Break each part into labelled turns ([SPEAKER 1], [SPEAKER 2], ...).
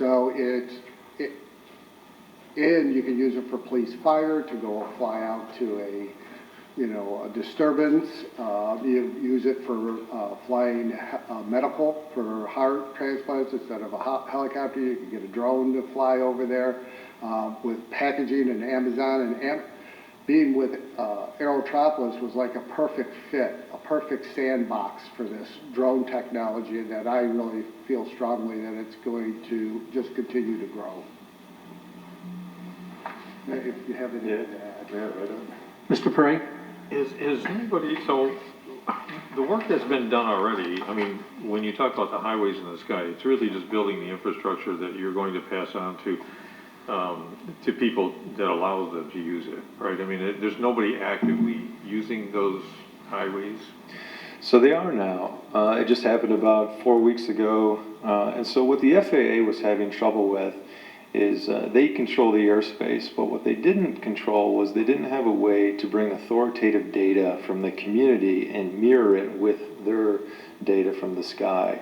[SPEAKER 1] So and you can use it for police fire to go fly out to a disturbance. You use it for flying medical for heart transplants instead of a helicopter. You can get a drone to fly over there with packaging and Amazon and being with Aerotropolis was like a perfect fit, a perfect sandbox for this drone technology, and that I really feel strongly that it's going to just continue to grow. If you have anything to add.
[SPEAKER 2] Yeah, right on.
[SPEAKER 3] Mr. Perry?
[SPEAKER 4] Is anybody, so the work that's been done already, I mean, when you talk about the highways in the sky, it's really just building the infrastructure that you're going to pass on to people that allows them to use it, right? I mean, there's nobody actively using those highways.
[SPEAKER 2] So they are now. It just happened about 4 weeks ago. And so what the FAA was having trouble with is they control the airspace, but what they didn't control was they didn't have a way to bring authoritative data from the community and mirror it with their data from the sky.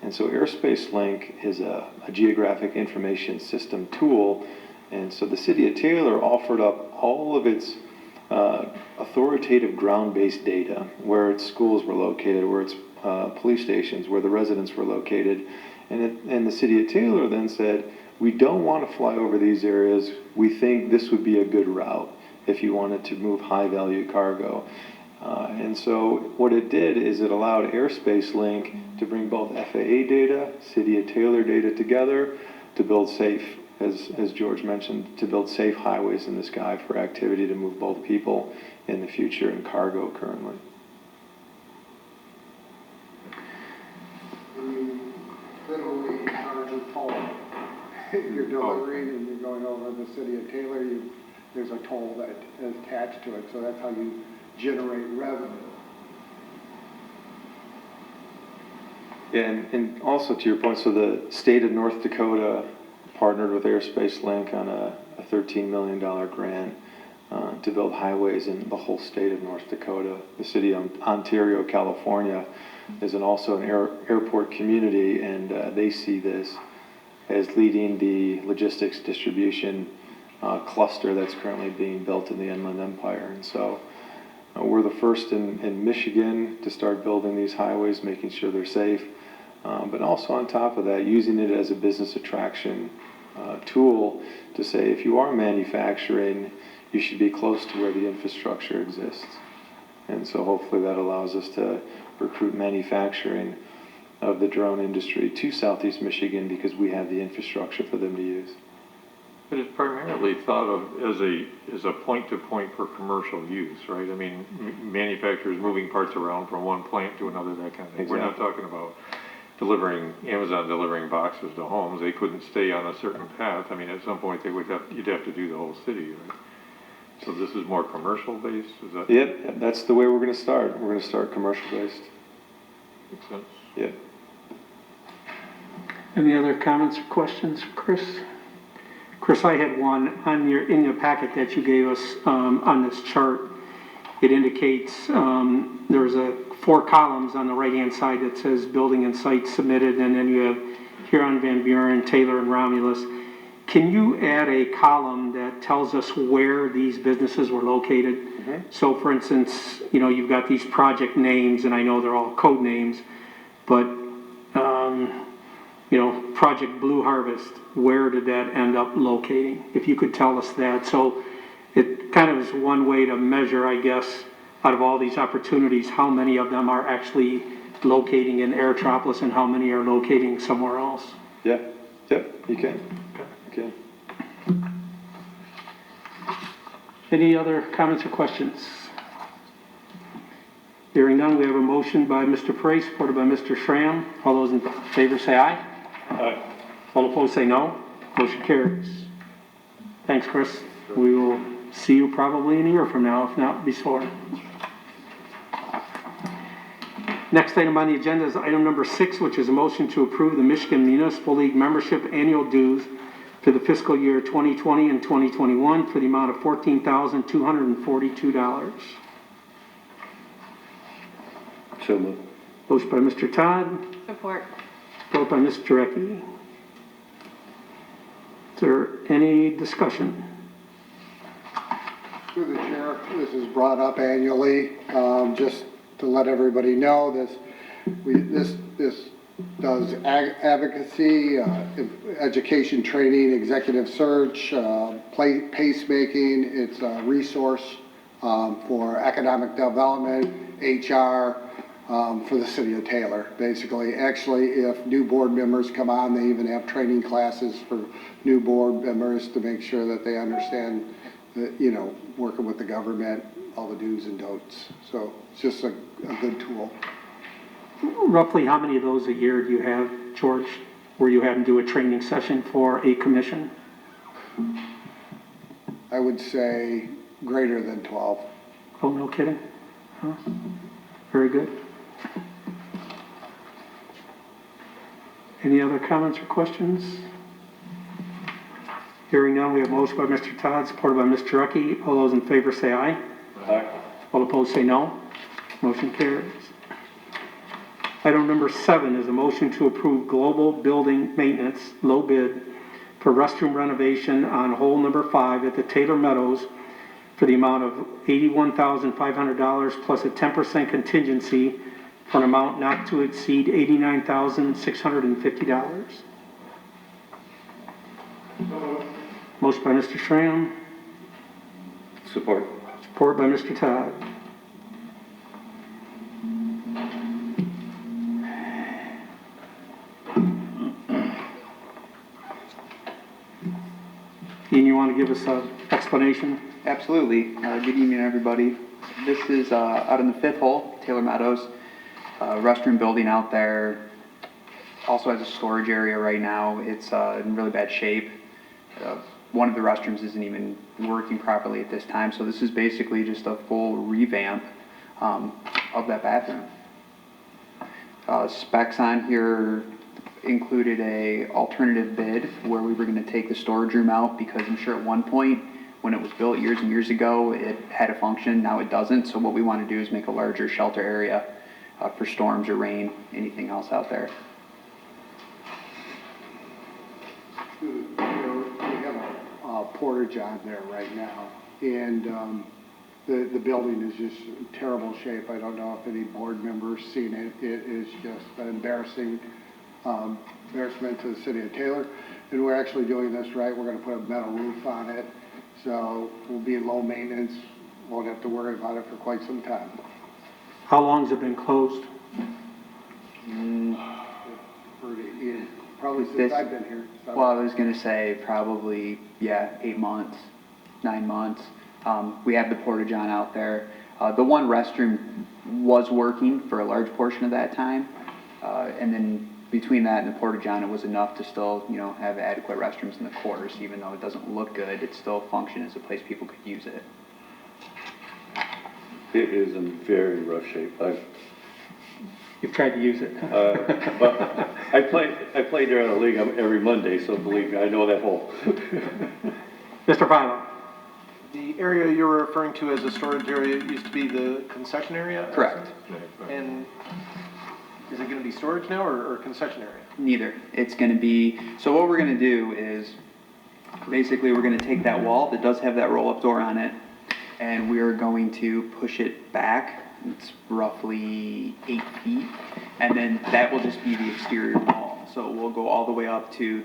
[SPEAKER 2] And so Airspace Link is a geographic information system tool, and so the city of Taylor offered up all of its authoritative ground-based data, where its schools were located, where its police stations, where the residents were located, and the city of Taylor then said, we don't want to fly over these areas. We think this would be a good route if you wanted to move high-value cargo. And so what it did is it allowed Airspace Link to bring both FAA data, City of Taylor data together to build safe, as George mentioned, to build safe highways in the sky for activity to move both people in the future and cargo currently.
[SPEAKER 1] You literally charge a toll. You're delivering and you're going over the city of Taylor, there's a toll that is attached to it, so that's how you generate revenue.
[SPEAKER 2] Yeah, and also to your point, so the state of North Dakota partnered with Airspace Link on a $13 million grant to build highways in the whole state of North Dakota. The city of Ontario, California is also an airport community, and they see this as leading the logistics distribution cluster that's currently being built in the Inland Empire. And so we're the first in Michigan to start building these highways, making sure they're safe, but also on top of that, using it as a business attraction tool to say if you are manufacturing, you should be close to where the infrastructure exists. And so hopefully that allows us to recruit manufacturing of the drone industry to Southeast Michigan because we have the infrastructure for them to use.
[SPEAKER 4] But it's primarily thought of as a point-to-point for commercial use, right? I mean, manufacturers moving parts around from one plant to another, that kind of thing.
[SPEAKER 2] Exactly.
[SPEAKER 4] We're not talking about Amazon delivering boxes to homes. They couldn't stay on a certain path. I mean, at some point you'd have to do the whole city, right? So this is more commercial based, is that?
[SPEAKER 2] Yep, that's the way we're going to start. We're going to start commercial based.
[SPEAKER 4] Makes sense.
[SPEAKER 2] Yep.
[SPEAKER 3] Any other comments or questions for Chris? Chris, I had one on in your packet that you gave us on this chart. It indicates there's 4 columns on the right-hand side that says building and site submitted, and then you have Huron, Van Buren, Taylor, and Romulus. Can you add a column that tells us where these businesses were located? Mm-hmm. So, for instance, you've got these project names, and I know they're all code names, but Project Blue Harvest, where did that end up locating? If you could tell us that. So it kind of is one way to measure, I guess, out of all these opportunities, how many of them are actually locating in Aerotropolis and how many are locating somewhere else.
[SPEAKER 2] Yeah, yep, you can. Okay.
[SPEAKER 3] Any other comments or questions? Hearing none, we have a motion by Mr. Prey, supported by Mr. Schramm. All those in favor say aye.
[SPEAKER 4] Aye.
[SPEAKER 3] All opposed say no. Motion carries. Thanks, Chris. We will see you probably in a year from now, if not before. Next item on the agenda is item number 6, which is a motion to approve the Michigan Municipal League membership annual dues for the fiscal year 2020 and 2021 for the amount of $14,242.
[SPEAKER 2] So moved.
[SPEAKER 3] Motion by Mr. Todd.
[SPEAKER 5] Support.
[SPEAKER 3] Support by Ms. Jarecki. discussion?
[SPEAKER 1] Through the chair, this is brought up annually, just to let everybody know, this does advocacy, education training, executive search, pacemaking. It's a resource for economic development, HR, for the city of Taylor, basically. Actually, if new board members come on, they even have training classes for new board members to make sure that they understand that, you know, working with the government, all the do's and don'ts. So it's just a good tool.
[SPEAKER 3] Roughly how many of those a year do you have, George, where you have to do a training session for a commission?
[SPEAKER 1] I would say greater than 12.
[SPEAKER 3] Oh, no kidding? Huh? Very good. Any other comments or questions? Hearing none, we have motion by Mr. Todd, supported by Mr. Rucky. All those in favor say aye.
[SPEAKER 2] Aye.
[SPEAKER 3] All opposed say no. Motion carries. Item number 7 is a motion to approve global building maintenance low bid for restroom renovation on hole number 5 at the Taylor Meadows for the amount of $81,500 plus a 10% contingency for an amount not to exceed $89,650. Motion by Mr. Schramm,
[SPEAKER 2] Support.
[SPEAKER 3] support by Mr. Todd. Ian, you want to give us an explanation?
[SPEAKER 5] Absolutely. Good evening, everybody. This is out in the 5th hole, Taylor Meadows. Restroom building out there. Also has a storage area right now. It's in really bad shape. One of the restrooms isn't even working properly at this time, so this is basically just a full revamp of that bathroom. Specs on here included a alternative bid where we were going to take the storage room out because I'm sure at one point when it was built years and years ago it had a function, now it doesn't. So what we want to do is make a larger shelter area for storms or rain, anything else out there.
[SPEAKER 1] We have a portage on there right now, and the building is just in terrible shape. I don't know if any board members seen it. It is just an embarrassment to the city of Taylor. And we're actually doing this right. We're going to put a metal roof on it, so we'll be low maintenance. Won't have to worry about it for quite some time.
[SPEAKER 3] How long has it been closed?
[SPEAKER 1] Probably since
[SPEAKER 5] This-
[SPEAKER 1] I've been here. So.
[SPEAKER 5] Well, I was going to say probably, 8 months, 9 months. We have the portage on out there. The one restroom was working for a large portion of that time. And then between that and the portage on, it was enough to still, have adequate restrooms in the quarters. Even though it doesn't look good, it still functions as a place people could use it.
[SPEAKER 6] It is in very rough shape.
[SPEAKER 3] You've tried to use it.
[SPEAKER 6] But I play there in a league every Monday, so believe me, I know that hole.
[SPEAKER 3] Mr. Philo.
[SPEAKER 7] The area you're referring to as a storage area used to be the concession area?
[SPEAKER 5] Correct.
[SPEAKER 7] And is it going to be storage now or concession area?
[SPEAKER 5] Neither. It's going to be, so what we're going to do is basically we're going to take that wall that does have that roll-up door on it, and we are going to push it back. It's roughly 8 feet, and then that will just be the exterior wall. So we'll go all the way up to,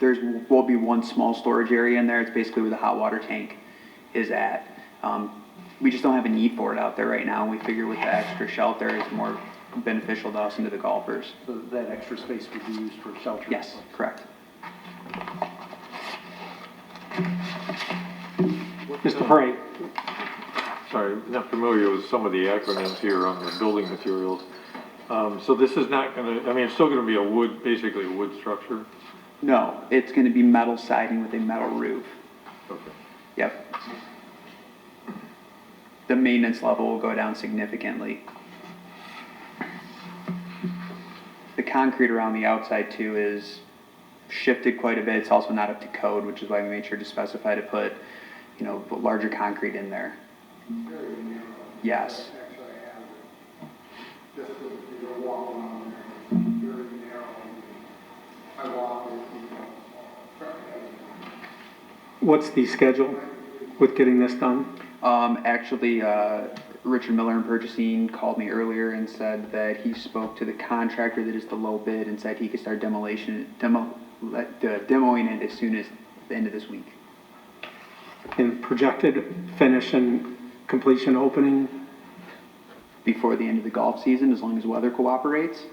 [SPEAKER 5] will be one small storage area in there. It's basically where the hot water tank is at. We just don't have a need for it out there right now. We figure with the extra shelter, it's more beneficial to us and to the golfers.
[SPEAKER 7] So that extra space would be used for shelter?
[SPEAKER 5] Yes, correct.
[SPEAKER 3] Mr. Prey.
[SPEAKER 4] Sorry, not familiar with some of the acronyms here on the building materials. So this is not gonna, it's still gonna be basically a wood structure?
[SPEAKER 5] No, it's going to be metal siding with a metal roof.
[SPEAKER 4] Okay.
[SPEAKER 5] Yep. The maintenance level will go down significantly. The concrete around the outside too is shifted quite a bit. It's also not up to code, which is why we made sure to specify to put, larger concrete in there. Yes.
[SPEAKER 1] Just you're walking on there, very narrow. I walk
[SPEAKER 3] what's the schedule with getting this done?
[SPEAKER 5] Actually, Richard Miller in purchasing called me earlier and said that he spoke to the contractor that is the low bid and said he could start demoing it as soon as the end of this week.
[SPEAKER 3] And projected finish and completion opening?
[SPEAKER 5] Before the end of the golf season, as long as weather cooperates.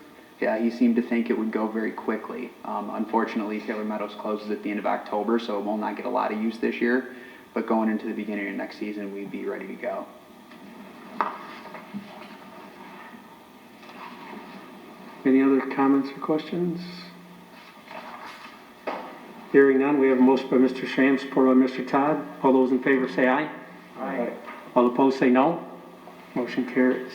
[SPEAKER 5] Yeah, he seemed to think it would go very quickly. Unfortunately, Taylor Meadows closes at the end of October, so it will not get a lot of use this year. But going into the beginning of next season, we'd be ready to go.
[SPEAKER 3] Any other comments or questions? Hearing none, we have a motion by Mr. Sham, supported by Mr. Todd. All those in favor say aye. Aye. All opposed say no. Motion carries.